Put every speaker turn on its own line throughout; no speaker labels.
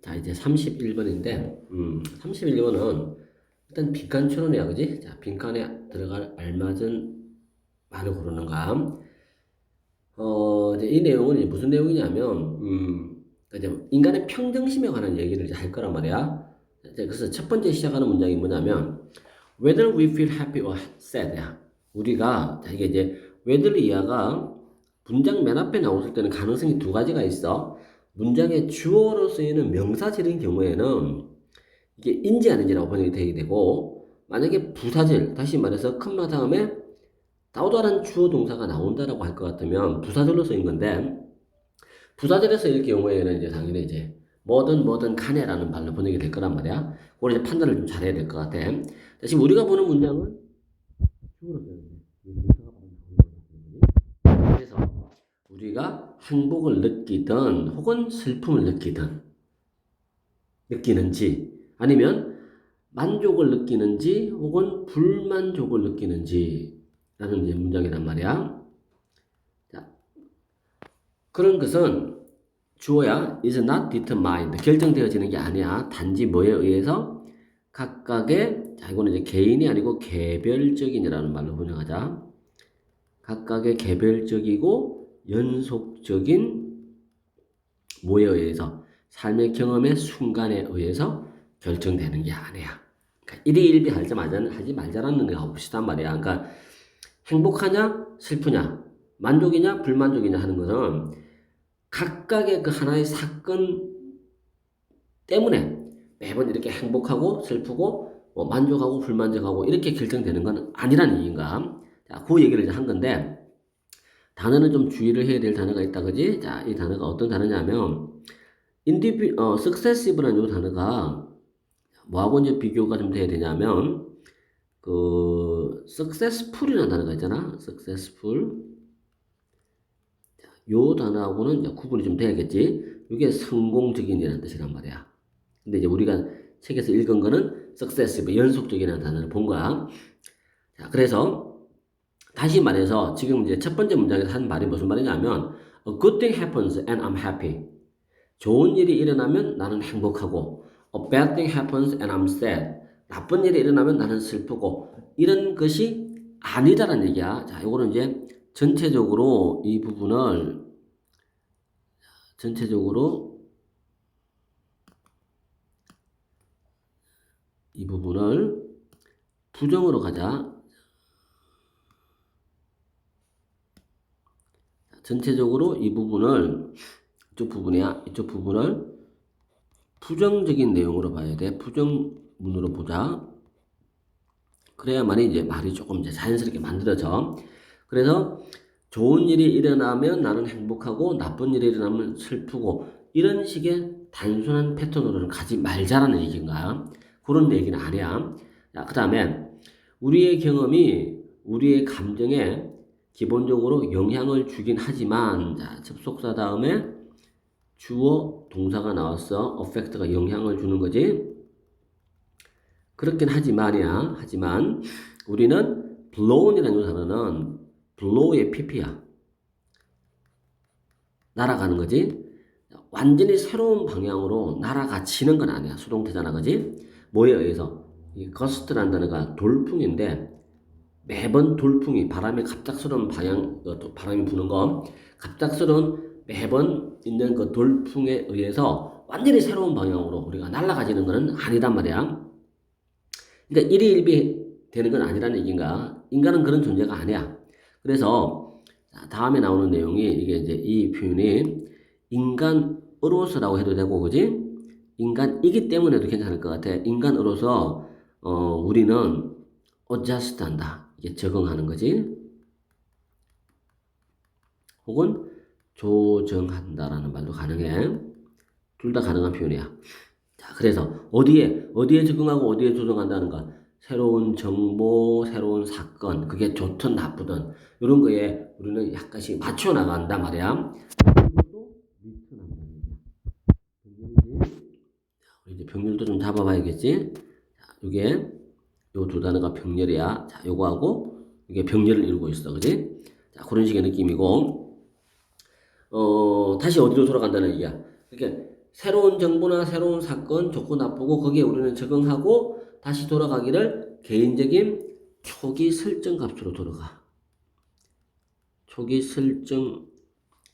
자, 이제 31번인데, 31번은 일단 빈칸 추론이야, 그지? 자, 빈칸에 들어갈 알맞은 말을 고르는가. 이제 이 내용은 이제 무슨 내용이냐면, 이제 인간의 평등심에 관한 얘기를 이제 할 거란 말이야. 이제 그래서 첫 번째 시작하는 문장이 뭐냐면, whether we feel happy or sad. 야, 우리가, 자, 이게 이제, whether 이하가 문장 맨 앞에 나왔을 때는 가능성이 두 가지가 있어. 문장의 주어로 쓰이는 명사절인 경우에는 이게 인지 아닌지라고 번역이 되게 되고, 만약에 부사절, 다시 말해서 컴마 다음에 따오다란 주어 동사가 나온다라고 할 것 같으면 부사절로 쓰인 건데, 부사절에 쓰일 경우에는 이제 당연히 이제 뭐든 간에라는 말로 번역이 될 거란 말이야. 그걸 이제 판단을 좀 잘해야 될 것 같아. 지금 우리가 보는 문장은 주어로 쓰는데, 그래서 우리가 행복을 느끼든 혹은 슬픔을 느끼는지 아니면 만족을 느끼는지 혹은 불만족을 느끼는지 라는 이제 문장이란 말이야. 자, 그런 것은 주어야 is not determined 결정되어지는 게 아니야. 단지 뭐에 의해서 각각의 자 이거는 이제 개인이 아니고 개별적인이라는 말로 번역하자. 각각의 개별적이고 연속적인 뭐에 의해서 삶의 경험의 순간에 의해서 결정되는 게 아니야. 그러니까 일희일비 하지 말자라는 거 하고 비슷한 말이야. 그러니까 행복하냐 슬프냐 만족이냐 불만족이냐 하는 것은 각각의 그 하나의 사건 때문에 매번 이렇게 행복하고 슬프고 뭐 만족하고 불만족하고 이렇게 결정되는 건 아니라는 얘기인가. 자, 그 얘기를 이제 한 건데 단어는 좀 주의를 해야 될 단어가 있다, 그지? 자, 이 단어가 어떤 단어냐면 successive라는 이 단어가 뭐하고 이제 비교가 좀 돼야 되냐면 그 successful이라는 단어가 있잖아. successful. 요 단어하고는 이제 구분이 좀 돼야겠지. 이게 성공적인이라는 뜻이란 말이야. 근데 이제 우리가 책에서 읽은 거는 successive, 연속적이라는 단어를 본 거야. 자, 그래서 다시 말해서 지금 이제 첫 번째 문장에서 한 말이 무슨 말이냐면 a good thing happens and I'm happy. 좋은 일이 일어나면 나는 행복하고 a bad thing happens and I'm sad. 나쁜 일이 일어나면 나는 슬프고 이런 것이 아니다라는 얘기야. 자, 이거는 이제 전체적으로 이 부분을 부정으로 가자. 전체적으로 이쪽 부분을 부정적인 내용으로 봐야 돼. 부정문으로 보자. 그래야만이 이제 말이 조금 이제 자연스럽게 만들어져. 그래서 좋은 일이 일어나면 나는 행복하고 나쁜 일이 일어나면 슬프고 이런 식의 단순한 패턴으로는 가지 말자라는 얘기인가? 그런 얘기는 아니야. 자, 그 다음에 우리의 경험이 우리의 감정에 기본적으로 영향을 주긴 하지만 자, 접속사 다음에 주어 동사가 나왔어. affect가 영향을 주는 거지. 그렇긴 하지만 우리는 blown이라는 단어는 blow의 pp야. 날아가는 거지. 완전히 새로운 방향으로 날아가치는 건 아니야. 수동태잖아, 그지? 뭐에 의해서? 이 gust라는 단어가 돌풍인데 매번 돌풍이 바람이 갑작스러운 바람이 부는 거 갑작스러운 매번 있는 그 돌풍에 의해서 완전히 새로운 방향으로 우리가 날아가지는 것은 아니단 말이야. 그러니까 일희일비 되는 건 아니라는 얘기인가? 인간은 그런 존재가 아니야. 그래서 다음에 나오는 내용이 이게 이제 이 표현이 인간으로서라고 해도 되고, 그지? 인간이기 때문에도 괜찮을 것 같아. 인간으로서 우리는 adjust 한다. 이게 적응하는 거지. 혹은 조정한다라는 말도 가능해. 둘 다 가능한 표현이야. 자, 그래서 어디에 적응하고 어디에 조정한다는가? 새로운 정보, 새로운 사건, 그게 좋든 나쁘든 이런 거에 우리는 약간씩 맞춰 나간단 말이야. 우리 이제 병렬도 좀 잡아봐야겠지. 자, 이게 요 두 단어가 병렬이야. 자, 요거하고 이게 병렬을 이루고 있어, 그지? 자, 그런 식의 느낌이고, 다시 어디로 돌아간다는 얘기야. 그러니까 새로운 정보나 새로운 사건 좋고 나쁘고 거기에 우리는 적응하고 다시 돌아가기를 개인적인 초기 설정 값으로 돌아가. 초기 설정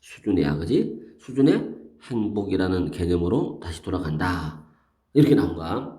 수준이야, 그지? 수준의 행복이라는 개념으로 다시 돌아간다. 이렇게 나온 거야.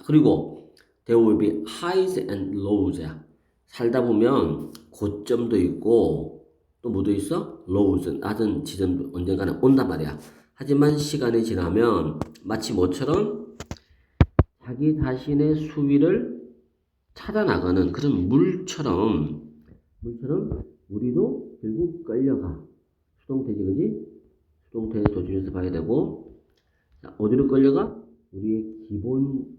그리고 there will be highs and lows야. 살다 보면 고점도 있고 또 뭐도 있어? lows, 낮은 지점도 언젠가는 온단 말이야. 하지만 시간이 지나면 마치 뭐처럼 자기 자신의 수위를 찾아나가는 그런 물처럼 우리도 결국 끌려가. 수동태지, 그지? 수동태 조심해서 봐야 되고. 자, 어디로 끌려가? 우리의 기본이지?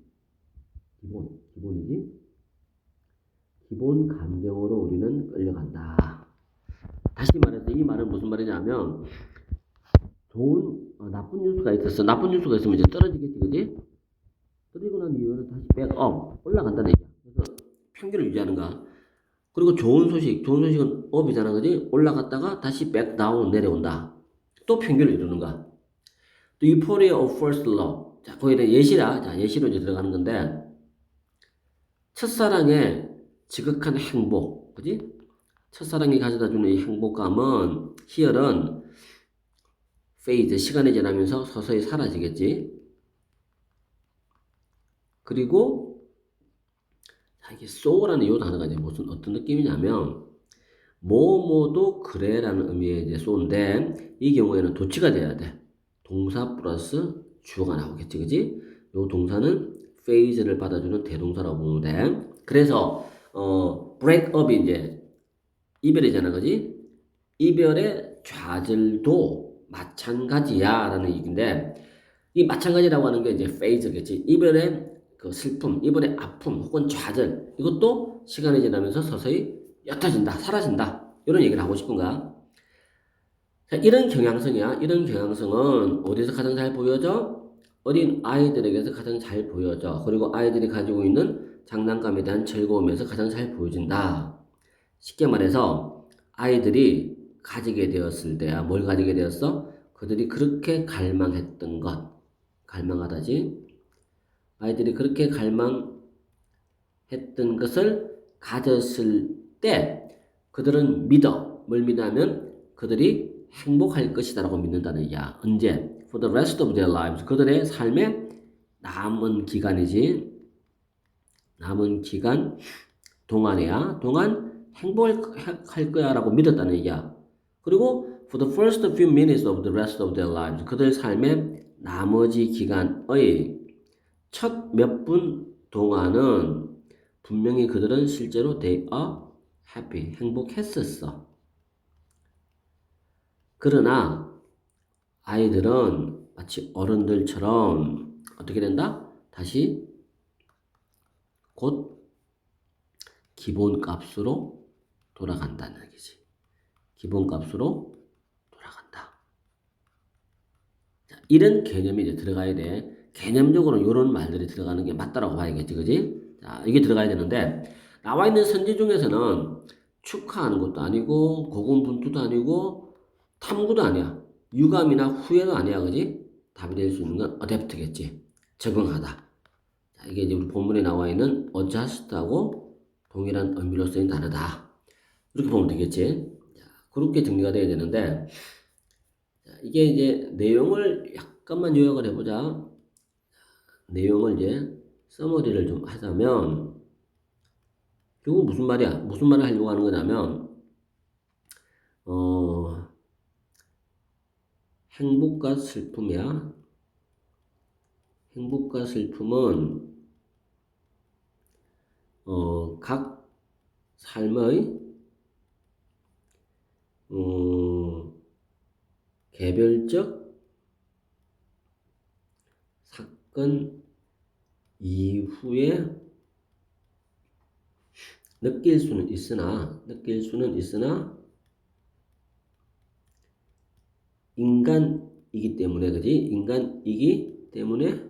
기본 감정으로 우리는 끌려간다. 다시 말해서 이 말은 무슨 말이냐면, 나쁜 뉴스가 있었어. 나쁜 뉴스가 있으면 이제 떨어지겠지, 그지? 떨어지고 난 이후에는 다시 백업, 올라간다는 얘기야. 그래서 평균을 유지하는가. 그리고 좋은 소식은 업이잖아, 그지? 올라갔다가 다시 백다운 내려온다. 또 평균을 이루는가. 또 euphoria of first love. 자, 거기에 대한 예시라. 자, 예시로 이제 들어가는 건데, 첫사랑의 지극한 행복, 그지? 첫사랑이 가져다주는 이 행복감은, 희열은 페이즈, 시간이 지나면서 서서히 사라지겠지. 그리고, 자, 이게 so라는 이 단어가 이제 어떤 느낌이냐면, 뭐뭐도 그래라는 의미의 이제 so인데, 이 경우에는 도치가 돼야 돼. 동사 플러스 주어가 나오겠지, 그지? 요 동사는 phase를 받아주는 대동사라고 보면 돼. 그래서 break up이 이제 이별이잖아, 그지? 이별의 좌절도 마찬가지야라는 얘기인데, 이 마찬가지라고 하는 게 이제 phase겠지. 이별의 그 슬픔, 이별의 아픔 혹은 좌절, 이것도 시간이 지나면서 서서히 옅어진다, 사라진다. 이런 얘기를 하고 싶은가? 자, 이런 경향성이야. 이런 경향성은 어디서 가장 잘 보여져? 어린 아이들에게서 가장 잘 보여져. 그리고 아이들이 가지고 있는 장난감에 대한 즐거움에서 가장 잘 보여진다. 쉽게 말해서 아이들이 가지게 되었을 때야. 뭘 가지게 되었어? 그들이 그렇게 갈망했던 것. 갈망하다지. 아이들이 그렇게 갈망했던 것을 가졌을 때 그들은 믿어. 뭘 믿냐면 그들이 행복할 것이다라고 믿는다는 얘기야. 언제? For the rest of their lives. 그들의 삶의 남은 기간이지. 남은 기간 동안이야. 동안 행복할 거야라고 믿었다는 얘기야. 그리고 for the first few minutes of the rest of their lives. 그들 삶의 나머지 기간의 첫 몇 분 동안은 분명히 그들은 실제로 they are happy. 행복했었어. 그러나 아이들은 마치 어른들처럼 어떻게 된다? 다시 곧 기본값으로 돌아간다는 얘기지. 기본값으로 돌아간다. 자, 이런 개념이 이제 들어가야 돼. 개념적으로 이런 말들이 들어가는 게 맞다라고 봐야겠지, 그지? 자, 이게 들어가야 되는데 나와 있는 선지 중에서는 축하하는 것도 아니고 고군분투도 아니고 탐구도 아니야. 유감이나 후회도 아니야, 그지? 답이 될 수 있는 건 adapt겠지. 적응하다. 자, 이게 이제 우리 본문에 나와 있는 adjust하고 동일한 의미로 쓰인 단어다. 이렇게 보면 되겠지. 자, 그렇게 정리가 돼야 되는데, 자, 이게 이제 내용을 약간만 요약을 해보자. 내용을 이제 서머리를 좀 하자면, 결국 무슨 말이야? 무슨 말을 하려고 하는 거냐면, 행복과 슬픔이야. 행복과 슬픔은 각 삶의 개별적 사건 이후에 느낄 수는 있으나 인간이기 때문에, 그지? 인간이기 때문에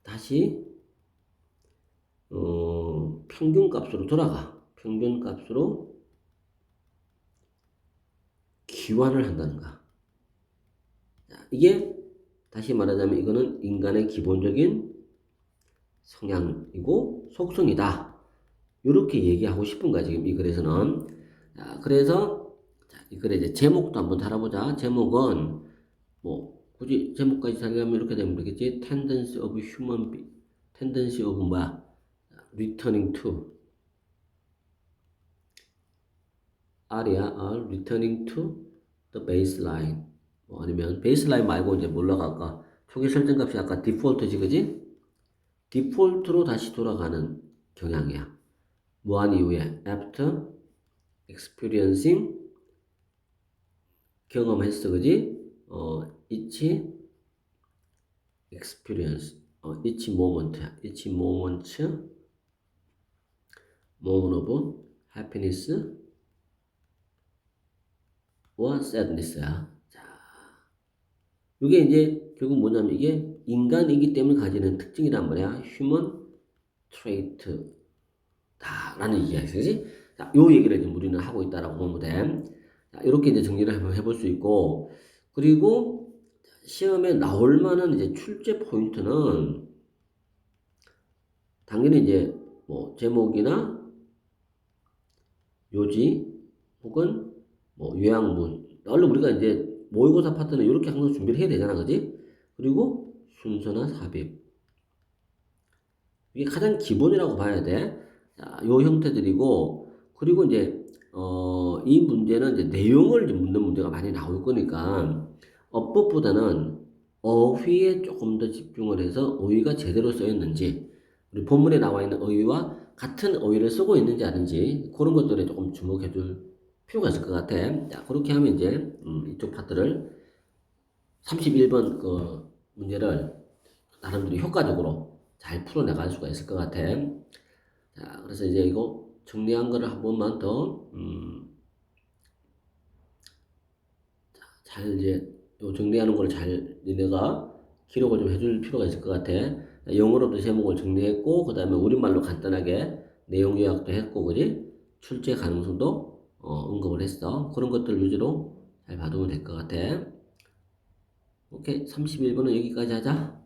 다시 평균값으로 돌아가. 평균값으로 기환을 한다는가. 이게 다시 말하자면 이거는 인간의 기본적인 성향이고 속성이다. 이렇게 얘기하고 싶은 거야, 지금 이 글에서는. 자, 그래서 자, 이 글의 이제 제목도 한번 달아보자. 제목은 뭐 굳이 제목까지 달려면 이렇게 되면 되겠지. Tendency of human being. Tendency of 뭐야? Returning to. R이야. R. Returning to the baseline. 뭐 아니면 베이스라인 말고 이제 뭘로 갈까? 초기 설정값이 아까 디폴트지, 그지? 디폴트로 다시 돌아가는 경향이야. 무한 이후에 after experiencing 경험했어, 그지? each experience, each moment야. each moment of happiness or sadness야. 자, 이게 이제 결국 뭐냐면 이게 인간이기 때문에 가지는 특징이란 말이야. human trait 다라는 이야기지, 그지? 자, 요 얘기를 지금 우리는 하고 있다라고 보면 돼. 자, 이렇게 이제 정리를 한번 해볼 수 있고, 그리고 시험에 나올 만한 이제 출제 포인트는 당연히 이제 뭐 제목이나 요지 혹은 뭐 요약문. 원래 우리가 이제 모의고사 파트는 이렇게 항상 준비를 해야 되잖아, 그지? 그리고 순서나 삽입. 이게 가장 기본이라고 봐야 돼. 자, 요 형태들이고, 그리고 이제, 이 문제는 이제 내용을 이제 묻는 문제가 많이 나올 거니까, 어법보다는 어휘에 조금 더 집중을 해서 어휘가 제대로 쓰였는지, 우리 본문에 나와 있는 어휘와 같은 어휘를 쓰고 있는지 아닌지, 그런 것들에 조금 주목해 줄 필요가 있을 것 같아. 자, 그렇게 하면 이제, 이쪽 파트를 31번 그 문제를 나름대로 효과적으로 잘 풀어나갈 수가 있을 것 같아. 자, 그래서 이제 이거 정리한 거를 한 번만 더, 잘 이제 요 정리하는 걸 잘 니네가 기록을 좀 해줄 필요가 있을 것 같아. 영어로도 제목을 정리했고, 그 다음에 우리말로 간단하게 내용 요약도 했고, 그지? 출제 가능성도 언급을 했어. 그런 것들 위주로 잘 봐두면 될 것 같아. 오케이, 31번은 여기까지 하자.